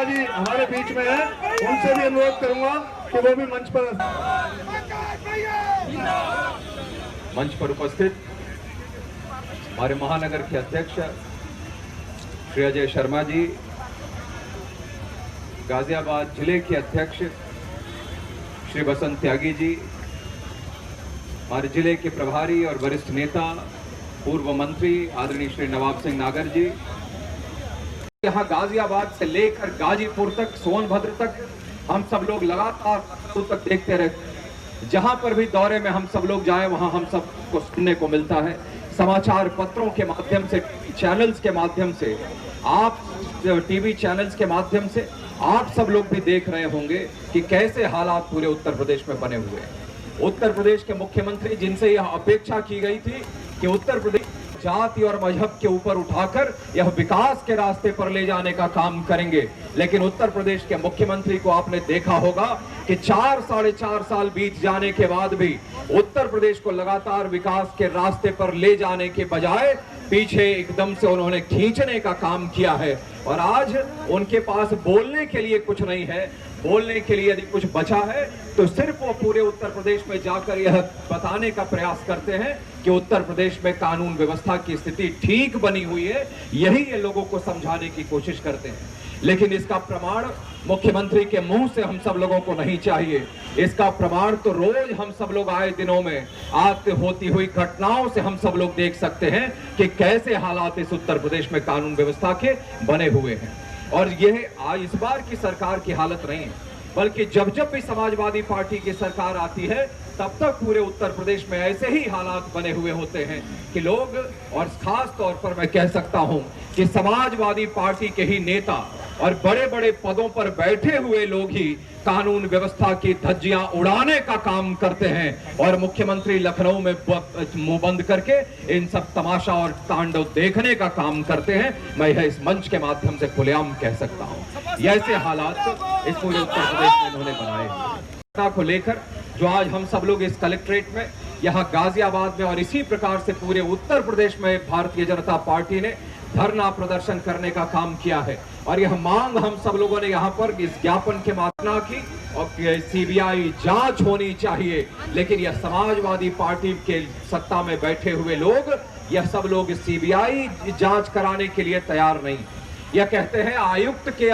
जी हमारे बीच में है, उनसे भी अनुरोध करूंगा कि वो भी मंच पर उपस्थित हमारे महानगर के अध्यक्ष श्री अजय शर्मा जी, गाजियाबाद जिले के अध्यक्ष श्री बसंत त्यागी जी, हमारे जिले के प्रभारी और वरिष्ठ नेता पूर्व मंत्री आदरणीय श्री नवाब सिंह नागर जी, यहाँ गाजियाबाद से लेकर गाजीपुर तक, सोनभद्र तक हम सब लोग लगातार तक देखते रहते। जहां पर भी दौरे में हम सब लोग जाए वहां हम सबको सुनने को मिलता है। समाचार पत्रों के माध्यम से, चैनल्स के माध्यम से, आप टीवी चैनल्स के माध्यम से आप सब लोग भी देख रहे होंगे कि कैसे हालात पूरे उत्तर प्रदेश में बने हुए हैं। उत्तर प्रदेश के मुख्यमंत्री, जिनसे यह अपेक्षा की गई थी कि उत्तर प्रदेश जाति और मजहब के ऊपर उठाकर यह विकास के रास्ते पर ले जाने का काम करेंगे, लेकिन उत्तर प्रदेश के मुख्यमंत्री को आपने देखा होगा कि 4-4.5 साल बीत जाने के बाद भी उत्तर प्रदेश को लगातार विकास के रास्ते पर ले जाने के बजाय पीछे एकदम से उन्होंने खींचने का काम किया है। और आज उनके पास बोलने के लिए कुछ नहीं है। बोलने के लिए यदि कुछ बचा है तो सिर्फ वो पूरे उत्तर प्रदेश में जाकर यह बताने का प्रयास करते हैं कि उत्तर प्रदेश में कानून व्यवस्था की स्थिति ठीक बनी हुई है, यही ये लोगों को समझाने की कोशिश करते हैं। लेकिन इसका प्रमाण मुख्यमंत्री के मुंह से हम सब लोगों को नहीं चाहिए। इसका प्रमाण तो रोज हम सब लोग आए दिनों में आते होती हुई घटनाओं से हम सब लोग देख सकते हैं कि कैसे हालात इस उत्तर प्रदेश में कानून व्यवस्था के बने हुए हैं। और यह इस बार की सरकार की हालत नहीं है, बल्कि जब जब भी समाजवादी पार्टी की सरकार आती है तब तक पूरे उत्तर प्रदेश में ऐसे ही हालात बने हुए होते हैं कि लोग, और खास तौर पर मैं कह सकता हूं कि समाजवादी पार्टी के ही नेता और बड़े बड़े पदों पर बैठे हुए लोग ही कानून व्यवस्था की धज्जियां उड़ाने का काम करते हैं और मुख्यमंत्री लखनऊ में मुंह बंद करके इन सब तमाशा और तांडव देखने का काम करते हैं। मैं यह इस मंच के माध्यम से खुलेआम कह सकता हूं। ऐसे हालात इस पूरे उत्तर प्रदेश में इन्होंने बनाए को लेकर जो आज हम सब लोग इस कलेक्ट्रेट में, यहाँ गाजियाबाद में और इसी प्रकार से पूरे उत्तर प्रदेश में भारतीय जनता पार्टी ने धरना प्रदर्शन करने का काम किया है। और यह मांग हम सब लोगों ने यहाँ पर इस ज्ञापन के माध्यम की और सीबीआई जांच होनी चाहिए। लेकिन यह समाजवादी पार्टी के सत्ता में बैठे हुए लोग, यह सब लोग सीबीआई जांच कराने के लिए तैयार नहीं। यह कहते हैं आयुक्त के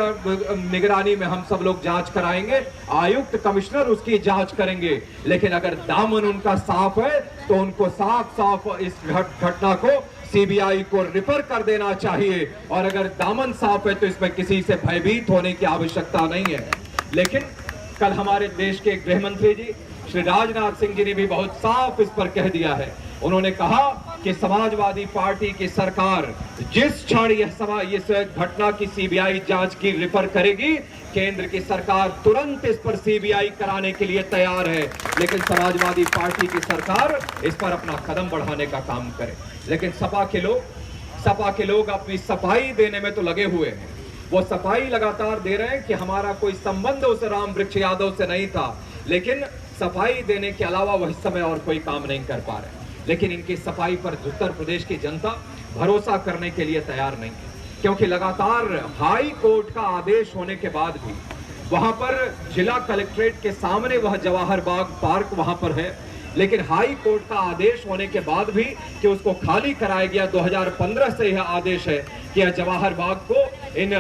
निगरानी में हम सब लोग जांच कराएंगे, आयुक्त कमिश्नर उसकी जांच करेंगे। लेकिन अगर दामन उनका साफ है तो उनको साफ साफ इस घटना को सीबीआई को रिफर कर देना चाहिए। और अगर दामन साफ है तो इसमें किसी से भयभीत होने की आवश्यकता नहीं है। लेकिन कल हमारे देश के गृह मंत्री जी श्री राजनाथ सिंह जी ने भी बहुत साफ इस पर कह दिया है। उन्होंने कहा कि समाजवादी पार्टी की सरकार जिस क्षण इस घटना की सीबीआई जांच की रिफर करेगी, केंद्र की सरकार तुरंत इस पर सीबीआई कराने के लिए तैयार है। लेकिन समाजवादी पार्टी की सरकार इस पर अपना कदम बढ़ाने का काम करे। लेकिन सपा के लोग अपनी सफाई देने में तो लगे हुए हैं। वो सफाई लगातार दे रहे हैं कि हमारा कोई संबंध उस रामवृक्ष यादव से नहीं था, लेकिन सफाई देने के अलावा वह इस समय और कोई काम नहीं कर पा रहे। लेकिन इनकी सफाई पर उत्तर प्रदेश की जनता भरोसा करने के लिए तैयार नहीं है, क्योंकि लगातार हाई कोर्ट का आदेश होने के बाद भी वहां पर जिला कलेक्ट्रेट के सामने वह जवाहर बाग पार्क वहां पर है, लेकिन हाई कोर्ट का आदेश होने के बाद भी कि उसको खाली कराया गया। 2015 से यह आदेश है कि जवाहर बाग को इन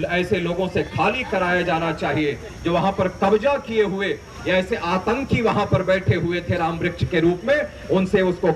ऐसे लोगों से खाली कराया जाना चाहिए जो वहां पर कब्जा किए हुए या ऐसे आतंकी वहां पर बैठे हुए थे रामवृक्ष के रूप में, उनसे उसको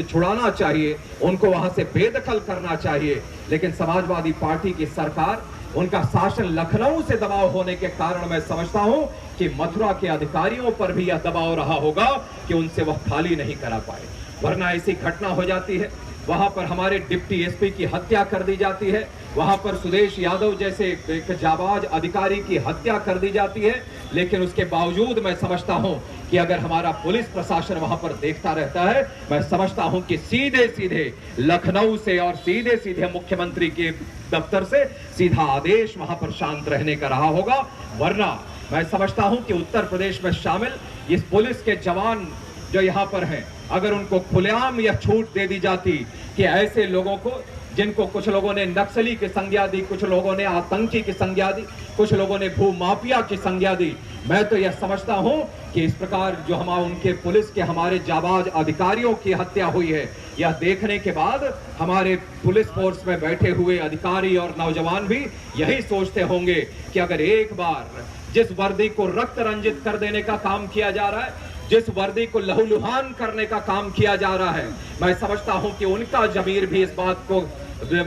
छुड़ाना चाहिए, उनको वहां से बेदखल करना चाहिए। लेकिन समाजवादी पार्टी की सरकार, उनका शासन लखनऊ से दबाव होने के कारण मैं समझता हूं कि मथुरा के अधिकारियों पर भी यह दबाव रहा होगा कि उनसे वह खाली नहीं करा पाए। वरना ऐसी घटना हो जाती है, वहां पर हमारे डिप्टी एसपी की हत्या कर दी जाती है, वहां पर सुदेश यादव जैसे एक जाबाज अधिकारी की हत्या कर दी जाती है। लेकिन उसके बावजूद मैं समझता हूं कि अगर हमारा पुलिस प्रशासन वहां पर देखता रहता है, मैं समझता हूं कि सीधे सीधे लखनऊ से और सीधे सीधे मुख्यमंत्री के दफ्तर से सीधा आदेश वहां पर शांत रहने का रहा होगा। वरना मैं समझता हूं कि उत्तर प्रदेश में शामिल इस पुलिस के जवान जो यहाँ पर हैं, अगर उनको खुलेआम यह छूट दे दी जाती कि ऐसे लोगों को जिनको कुछ लोगों ने नक्सली की संज्ञा दी, कुछ लोगों ने आतंकी की संज्ञा दी, कुछ लोगों ने भूमाफिया की संज्ञा दी। मैं तो यह समझता हूं कि इस प्रकार जो उनके पुलिस के हमारे जाबाज अधिकारियों की हत्या हुई है, यह देखने के बाद हमारे पुलिस फोर्स में बैठे हुए अधिकारी और नौजवान भी यही सोचते होंगे कि अगर एक बार जिस वर्दी को रक्त रंजित कर देने का काम किया जा रहा है, जिस वर्दी को लहूलुहान करने का काम किया जा रहा है, मैं समझता हूं कि उनका जमीर भी इस बात को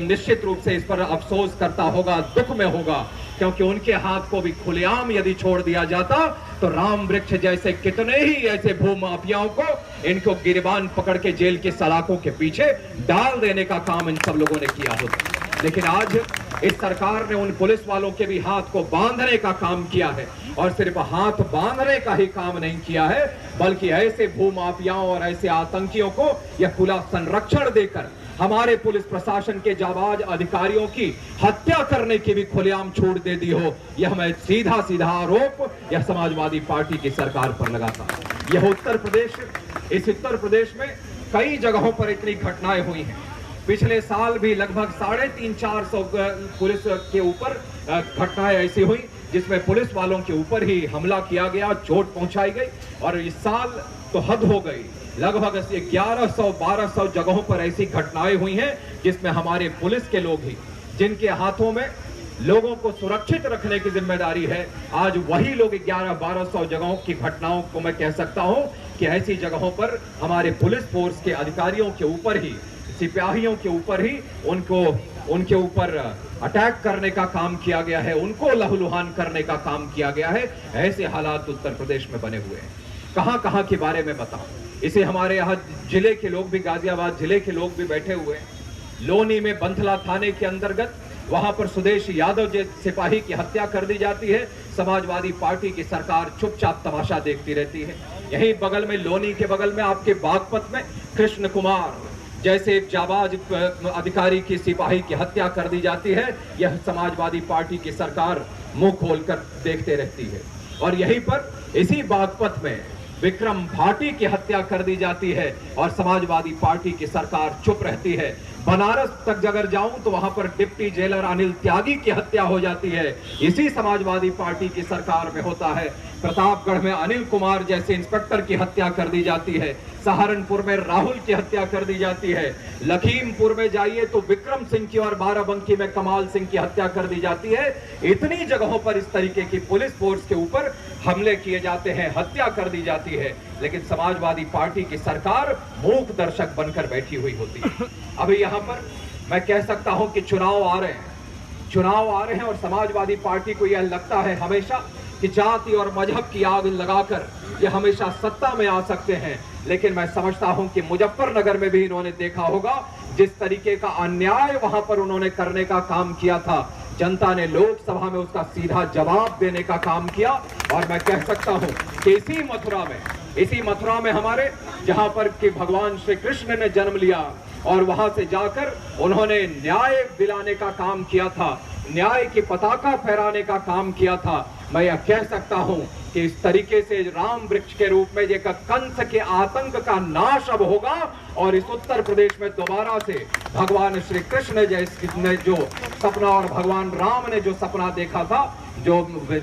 निश्चित रूप से इस पर अफसोस करता होगा, दुख में होगा, क्योंकि उनके हाथ को भी खुलेआम यदि छोड़ दिया जाता तो राम वृक्ष जैसे कितने ही ऐसे भूमाफियाओं को इनको गिरबान पकड़ के जेल के सलाखों के पीछे डाल देने का काम इन सब लोगों ने किया होता। लेकिन आज इस सरकार ने उन पुलिस वालों के भी हाथ को बांधने का काम किया है, और सिर्फ हाथ बांधने का ही काम नहीं किया है, बल्कि ऐसे भूमाफियाओं और ऐसे आतंकियों को यह खुला संरक्षण देकर हमारे पुलिस प्रशासन के जाबाज अधिकारियों की हत्या करने की भी खुलेआम छूट दे दी हो। यह मैं सीधा सीधा आरोप यह समाजवादी पार्टी की सरकार पर लगाता हूं। यह उत्तर प्रदेश में कई जगहों पर इतनी घटनाएं हुई हैं। पिछले साल भी लगभग 350-400 पुलिस के ऊपर घटनाएं ऐसी हुई जिसमें पुलिस वालों के ऊपर ही हमला किया गया, चोट पहुंचाई गई। और इस साल तो हद हो गई, लगभग 1100-1200 जगहों पर ऐसी घटनाएं हुई हैं जिसमें हमारे पुलिस के लोग ही, जिनके हाथों में लोगों को सुरक्षित रखने की जिम्मेदारी है, आज वही लोग 1100-1200 जगहों की घटनाओं को मैं कह सकता हूं कि ऐसी जगहों पर हमारे पुलिस फोर्स के अधिकारियों के ऊपर ही, सिपाहियों के ऊपर ही उनके ऊपर अटैक करने का काम किया गया है, उनको लहूलुहान करने का काम किया गया है। ऐसे हालात उत्तर प्रदेश में बने हुए हैं। कहां के बारे में बताऊं, इसे हमारे यहाँ जिले के लोग भी, गाजियाबाद जिले के लोग भी बैठे हुए हैं। लोनी में बंथला थाने के अंतर्गत वहां पर सुदेश यादव जैसे सिपाही की हत्या कर दी जाती है। समाजवादी पार्टी की सरकार चुपचाप तमाशा देखती रहती है। यहीं बगल में, लोनी के बगल में आपके बागपत में कृष्ण कुमार जैसे जाबाज अधिकारी की सिपाही की हत्या कर दी जाती है। यह समाजवादी पार्टी की सरकार मुंह खोलकर देखते रहती है। और यहीं पर इसी बागपत में विक्रम भाटी की हत्या कर दी जाती है और समाजवादी पार्टी की सरकार चुप रहती है। बनारस तक अगर जाऊं तो वहां पर डिप्टी जेलर अनिल त्यागी की हत्या हो जाती है, इसी समाजवादी पार्टी की सरकार में होता है। प्रतापगढ़ में अनिल कुमार जैसे इंस्पेक्टर की हत्या कर दी जाती है। सहारनपुर में राहुल की हत्या कर दी जाती है। लखीमपुर में जाइए तो विक्रम सिंह की और बाराबंकी में कमाल सिंह की हत्या कर दी जाती है। इतनी जगहों पर इस तरीके की पुलिस फोर्स के ऊपर हमले किए जाते हैं, हत्या कर दी जाती है, लेकिन समाजवादी पार्टी की सरकार मूक दर्शक बनकर बैठी हुई होती है। अभी यहाँ पर मैं कह सकता हूं कि चुनाव आ रहे हैं और समाजवादी पार्टी को यह लगता है हमेशा कि जाति और मजहब की आग लगाकर ये हमेशा सत्ता में आ सकते हैं। लेकिन मैं समझता हूं कि मुजफ्फरनगर में भी इन्होंने देखा होगा जिस तरीके का अन्याय वहां पर उन्होंने करने का काम किया था, जनता ने लोकसभा में उसका सीधा जवाब देने का काम किया। और मैं कह सकता हूं कि इसी मथुरा में हमारे जहां पर कि भगवान श्री कृष्ण ने जन्म लिया और वहां से जाकर उन्होंने न्याय दिलाने का काम किया था, न्याय की पताका फहराने का काम किया था। मैं यह कह सकता हूं कि इस तरीके से राम वृक्ष के रूप में एक कंस के आतंक का नाश अब होगा और इस उत्तर प्रदेश में दोबारा से भगवान श्री कृष्ण ने जो सपना और भगवान राम ने जो सपना देखा था, जो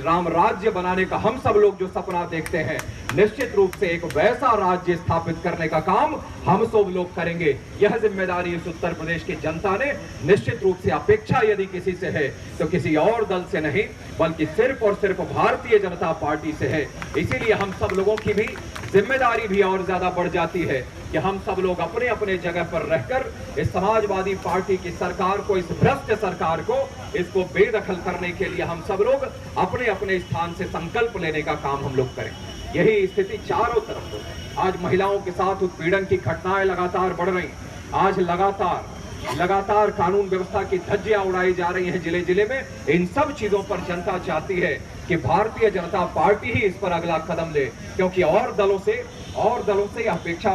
राम राज्य बनाने का हम सब लोग जो सपना देखते हैं, निश्चित रूप से एक वैसा राज्य स्थापित करने का काम हम सब लोग करेंगे। यह जिम्मेदारी इस उत्तर प्रदेश की जनता ने निश्चित रूप से, अपेक्षा यदि किसी से है तो किसी और दल से नहीं, बल्कि सिर्फ और सिर्फ भारतीय जनता पार्टी से है। इसीलिए हम सब लोगों की भी जिम्मेदारी भी और ज्यादा बढ़ जाती है कि हम सब लोग अपने अपने जगह पर रहकर इस समाजवादी पार्टी की सरकार को, इस भ्रष्ट सरकार को, इसको बेदखल करने के लिए हम सब लोग अपने अपने स्थान से संकल्प लेने का काम हम लोग करें। यही स्थिति चारों तरफ है। आज महिलाओं के साथ उत्पीड़न की घटनाएं लगातार बढ़ रही। आज लगातार कानून व्यवस्था की धज्जियां उड़ाई जा रही हैं जिले जिले में। इन सब चीजों पर जनता चाहती है कि भारतीय जनता पार्टी ही इस पर अगला कदम ले, क्योंकि और दलों से अपेक्षा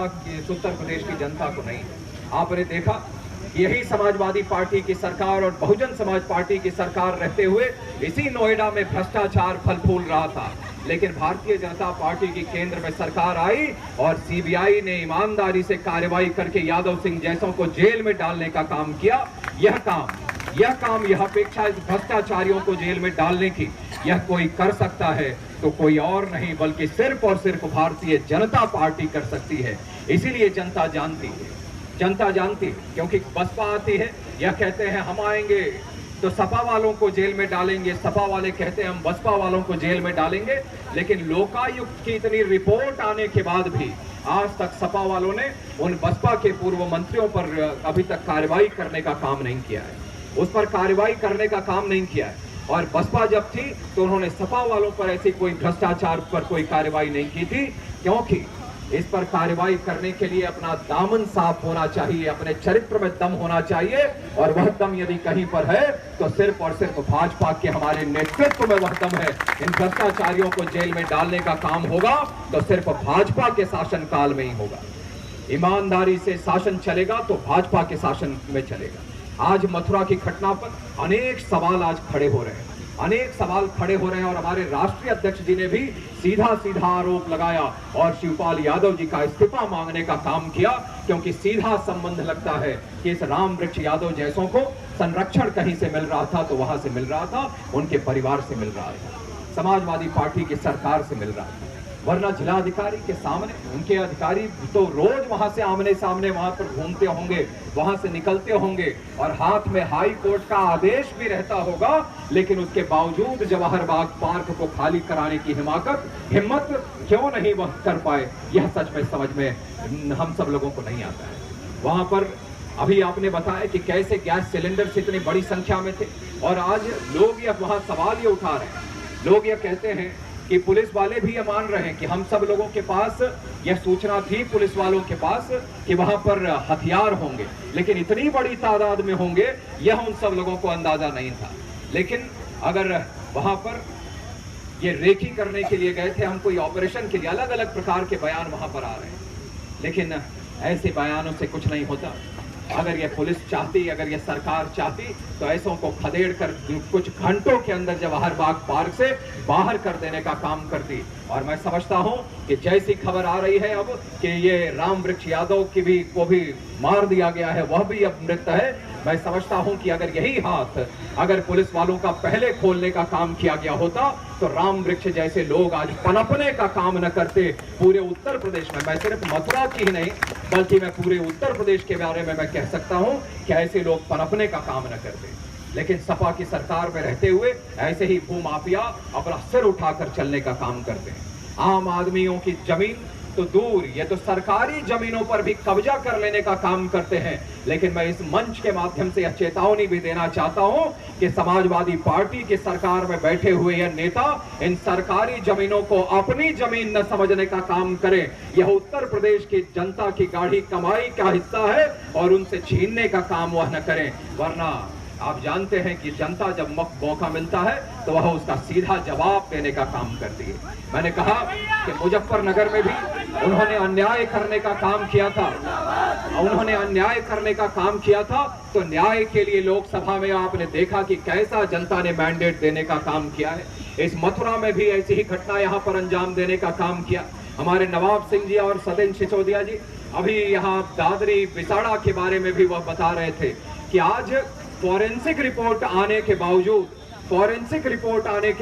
उत्तर प्रदेश की जनता को नहीं है। आपने देखा यही समाजवादी पार्टी की सरकार और बहुजन समाज पार्टी की सरकार रहते हुए इसी नोएडा में भ्रष्टाचार फल फूल रहा था, लेकिन भारतीय जनता पार्टी की केंद्र में सरकार आई और सीबीआई ने ईमानदारी से कार्रवाई करके यादव सिंह जैसों को जेल में डालने का काम किया। यह अपेक्षा इस भ्रष्टाचारियों को जेल में डालने की यह कोई कर सकता है तो कोई और नहीं बल्कि सिर्फ और सिर्फ भारतीय जनता पार्टी कर सकती है। इसीलिए जनता जानती है क्योंकि बसपा आती है, यह कहते हैं हम आएंगे तो सपा वालों को जेल में डालेंगे, सपा वाले कहते हैं हम बसपा वालों को जेल में डालेंगे। लेकिन लोकायुक्त की इतनी रिपोर्ट आने के बाद भी आज तक सपा वालों ने उन बसपा के पूर्व मंत्रियों पर अभी तक कार्रवाई करने का काम नहीं किया है, उस पर कार्रवाई करने का काम नहीं किया है। और बसपा जब थी तो उन्होंने सपा वालों पर ऐसी कोई भ्रष्टाचार पर कोई कार्रवाई नहीं की थी, क्योंकि इस पर कार्रवाई करने के लिए अपना दामन साफ होना चाहिए, अपने चरित्र में दम होना चाहिए। और वह दम यदि कहीं पर है तो सिर्फ और सिर्फ भाजपा के हमारे नेतृत्व में वह दम है। इन भ्रष्टाचारियों को जेल में डालने का काम होगा तो सिर्फ भाजपा के शासनकाल में ही होगा। ईमानदारी से शासन चलेगा तो भाजपा के शासन में चलेगा। आज मथुरा की घटना पर अनेक सवाल आज खड़े हो रहे हैं, और हमारे राष्ट्रीय अध्यक्ष जी ने भी सीधा आरोप लगाया और शिवपाल यादव जी का इस्तीफा मांगने का काम किया, क्योंकि सीधा संबंध लगता है कि इस राम वृक्ष यादव जैसों को संरक्षण कहीं से मिल रहा था तो वहां से मिल रहा था, उनके परिवार से मिल रहा था, समाजवादी पार्टी की सरकार से मिल रहा था। वरना जिलाधिकारी के सामने उनके अधिकारी तो रोज वहां से आमने सामने वहां पर घूमते होंगे, वहां से निकलते होंगे और हाथ में हाई कोर्ट का आदेश भी रहता होगा, लेकिन उसके बावजूद जवाहर बाग पार्क को खाली कराने की हिम्मत क्यों नहीं वह कर पाए, यह सच में समझ में हम सब लोगों को नहीं आता है। वहां पर अभी आपने बताया कि कैसे गैस सिलेंडर से इतनी बड़ी संख्या में थे, और आज लोग यह वहां सवाल ये उठा रहे हैं, लोग यह कहते हैं कि पुलिस वाले भी ये मान रहे हैं कि हम सब लोगों के पास यह सूचना थी, पुलिस वालों के पास, कि वहां पर हथियार होंगे, लेकिन इतनी बड़ी तादाद में होंगे यह उन सब लोगों को अंदाजा नहीं था। लेकिन अगर वहां पर ये रेकी करने के लिए गए थे, हम कोई ऑपरेशन के लिए, अलग अलग प्रकार के बयान वहां पर आ रहे हैं, लेकिन ऐसे बयानों से कुछ नहीं होता। अगर यह पुलिस चाहती, अगर यह सरकार चाहती तो ऐसों को खदेड़ कर कुछ घंटों के अंदर जवाहर बाग पार्क से बाहर कर देने का काम करती। और मैं समझता हूं कि जैसी खबर आ रही है अब कि ये राम वृक्ष यादव को भी मार दिया गया है, वह भी अब मृत है, मैं समझता हूं कि अगर यही हाथ अगर पुलिस वालों का पहले खोलने का काम किया गया होता तो राम वृक्ष जैसे लोग आज पनपने का काम न करते। पूरे उत्तर प्रदेश में, मैं सिर्फ मथुरा की ही नहीं बल्कि मैं पूरे उत्तर प्रदेश के बारे में मैं कह सकता हूं कि ऐसे लोग पनपने का काम न करते। लेकिन सपा की सरकार में रहते हुए ऐसे ही भूमाफिया अपना सिर उठाकर चलने का काम करते हैं। आम आदमियों की जमीन तो दूर, ये तो सरकारी जमीनों पर भी कब्जा कर लेने का काम करते हैं। लेकिन मैं इस मंच के माध्यम से यह चेतावनी भी देना चाहता हूं कि समाजवादी पार्टी की सरकार में बैठे हुए यह नेता इन सरकारी जमीनों को अपनी जमीन न समझने का काम करें। यह उत्तर प्रदेश की जनता की गाढ़ी कमाई का हिस्सा है और उनसे छीनने का काम वह न करें, वरना आप जानते हैं कि जनता जब मौका मिलता है तो वह उसका सीधा जवाब देने का काम करती है। मैंने कहा कि मुजफ्फरनगर में भी उन्होंने अन्याय करने का काम किया था, तो न्याय के लिए लोकसभा में आपने देखा कि कैसा जनता ने मैंडेट देने का काम किया है। इस मथुरा में भी ऐसी ही घटना यहाँ पर अंजाम देने का काम किया। हमारे नवाब सिंह जी और सतेंद्र सिसोदिया जी अभी यहाँ दादरी बिसाड़ा के बारे में भी वह बता रहे थे कि आज फॉरेंसिक रिपोर्ट आने के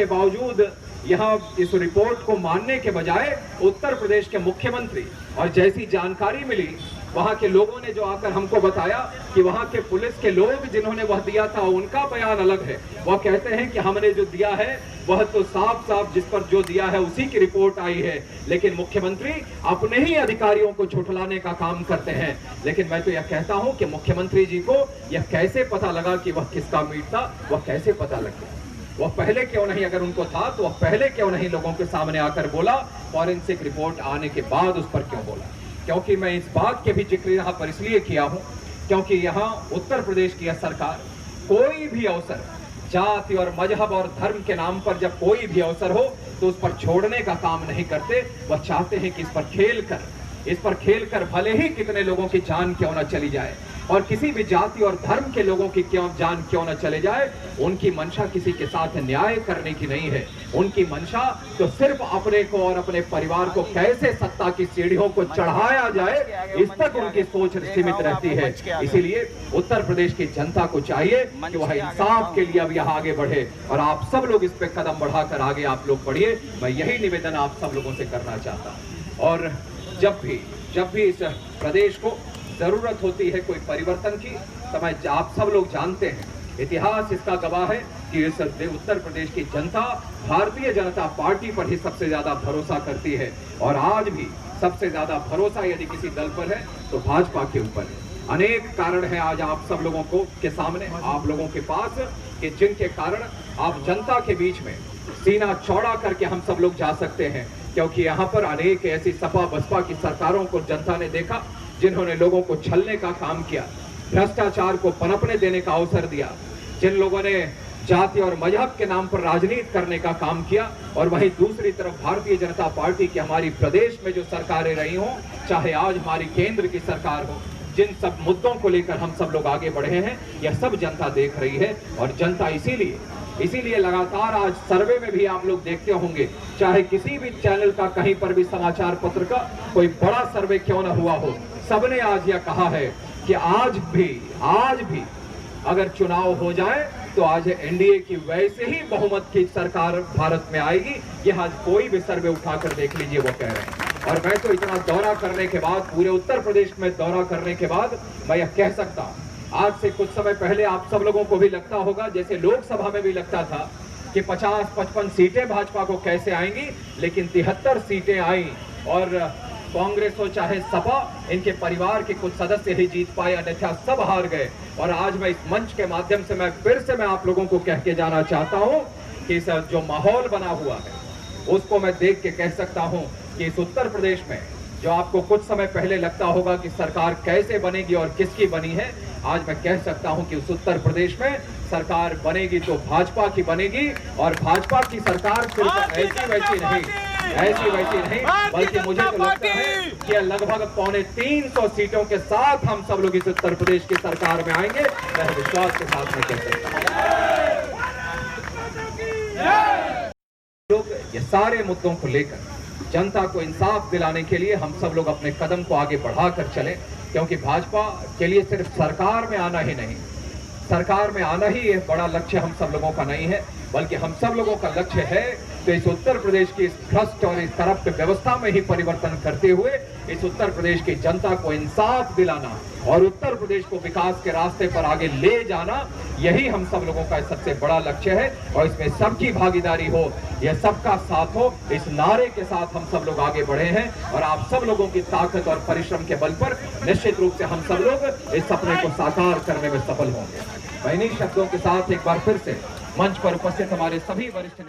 बावजूद यहाँ इस रिपोर्ट को मानने के बजाय उत्तर प्रदेश के मुख्यमंत्री, और जैसी जानकारी मिली वहां के लोगों ने जो आकर हमको बताया कि वहां के पुलिस के लोग जिन्होंने वह दिया था उनका बयान अलग है। वह कहते हैं कि हमने जो दिया है वह तो साफ जिस पर जो दिया है उसी की रिपोर्ट आई है, लेकिन मुख्यमंत्री अपने ही अधिकारियों को झुठलाने का काम करते हैं। लेकिन मैं तो यह कहता हूं कि मुख्यमंत्री जी को यह कैसे पता लगा कि वह किसका मीट था, वह कैसे पता लग गया? वह पहले क्यों नहीं, अगर उनको था तो वह पहले क्यों नहीं लोगों के सामने आकर बोला? फॉरेंसिक रिपोर्ट आने के बाद उस पर क्यों बोला? क्योंकि मैं इस बात के भी जिक्र यहाँ पर इसलिए किया हूँ क्योंकि यहाँ उत्तर प्रदेश की यह सरकार कोई भी अवसर जाति और मजहब और धर्म के नाम पर जब कोई भी अवसर हो तो उस पर छोड़ने का काम नहीं करते। वह चाहते हैं कि इस पर खेल कर भले ही कितने लोगों की जान क्यों न चली जाए, और किसी भी जाति और धर्म के लोगों की जान क्यों न चले जाए, उनकी मंशा किसी के साथ न्याय करने की नहीं है। उनकी मंशा तो सिर्फ अपने को और अपने परिवार को कैसे सत्ता की सीढ़ियों को चढ़ाया जाए, इस तक उनकी सोच सीमित रहती है। इसीलिए उत्तर प्रदेश की जनता को चाहिए कि वह इंसाफ के लिए अब यहाँ आगे बढ़े और आप सब लोग इस पे कदम बढ़ाकर आगे आप लोग बढ़िए। मैं यही निवेदन आप सब लोगों से करना चाहता हूँ। और जब भी इस प्रदेश को जरूरत होती है कोई परिवर्तन की, तो मैं आप सब लोग जानते हैं, इतिहास इसका गवाह है कि इस उत्तर प्रदेश की जनता भारतीय जनता पार्टी पर ही सबसे ज्यादा भरोसा करती है। और आज भी सबसे ज्यादा भरोसा यदि किसी दल पर है तो भाजपा के ऊपर है। अनेक कारण है आज आप सब लोगों को के सामने, आप लोगों के पास, कि जिनके कारण आप जनता के बीच में सीना चौड़ा करके हम सब लोग जा सकते हैं। क्योंकि यहाँ पर अनेक ऐसी सपा बसपा की सरकारों को जनता ने देखा जिन्होंने लोगों को छलने का काम किया, भ्रष्टाचार को पनपने देने का अवसर दिया, जिन लोगों ने जाति और मजहब के नाम पर राजनीति करने का काम किया। और वहीं दूसरी तरफ भारतीय जनता पार्टी की हमारी प्रदेश में जो सरकारें रही हों, चाहे आज हमारी केंद्र की सरकार हो, जिन सब मुद्दों को लेकर हम सब लोग आगे बढ़े हैं, यह सब जनता देख रही है। और जनता इसीलिए लगातार आज सर्वे में भी आप लोग देखते होंगे, चाहे किसी भी चैनल का कहीं पर भी समाचार पत्र का कोई बड़ा सर्वे क्यों ना हुआ हो, सबने आज यह कहा है कि आज भी अगर चुनाव हो जाए तो आज एनडीए की वैसे ही बहुमत की सरकार भारत में आएगी। यह आज कोई भी सर्वे उठाकर देख लीजिए, वो कह रहे हैं। और मैं तो इतना दौरा करने के बाद, पूरे उत्तर प्रदेश में दौरा करने के बाद मैं यह कह सकता हूँ, आज से कुछ समय पहले आप सब लोगों को भी लगता होगा, जैसे लोकसभा में भी लगता था कि 50-55 सीटें भाजपा को कैसे आएंगी, लेकिन 73 सीटें आई। और कांग्रेस हो चाहे सपा, इनके परिवार के कुछ सदस्य ही जीत पाए, अन्यथा सब हार गए। और आज मैं इस मंच के माध्यम से मैं आप लोगों को कह के जाना चाहता हूं कि इस जो माहौल बना हुआ है उसको मैं देख के कह सकता हूं कि इस उत्तर प्रदेश में जो आपको कुछ समय पहले लगता होगा कि सरकार कैसे बनेगी और किसकी बनी है, आज मैं कह सकता हूं कि उस उत्तर प्रदेश में सरकार बनेगी तो भाजपा की बनेगी। और भाजपा की सरकार सिर्फ ऐसी वैसी नहीं, बल्कि मुझे तो लगता है कि लगभग 350 सीटों के साथ हम सब लोग इस उत्तर प्रदेश की सरकार में आएंगे। मैं विश्वास के साथ में कह सकता हूं। लोग ये सारे मुद्दों को लेकर जनता को इंसाफ दिलाने के लिए हम सब लोग अपने कदम को आगे बढ़ाकर चलें, क्योंकि भाजपा के लिए सिर्फ सरकार में आना ही नहीं, सरकार में आना ही एक बड़ा लक्ष्य हम सब लोगों का नहीं है, बल्कि हम सब लोगों का लक्ष्य है तो इस उत्तर प्रदेश की इस भ्रष्ट और इस करप्ट व्यवस्था में ही परिवर्तन करते हुए इस उत्तर प्रदेश की जनता को इंसाफ दिलाना और उत्तर प्रदेश को विकास के रास्ते पर आगे ले जाना, यही हम सब लोगों का सबसे बड़ा लक्ष्य है। और इसमें सबकी भागीदारी हो, यह सबका साथ हो, इस नारे के साथ हम सब लोग आगे बढ़े हैं। और आप सब लोगों की ताकत और परिश्रम के बल पर निश्चित रूप से हम सब लोग इस सपने को साकार करने में सफल होंगे। मैं इन्हीं शब्दों के साथ एक बार फिर से मंच पर उपस्थित हमारे सभी वरिष्ठ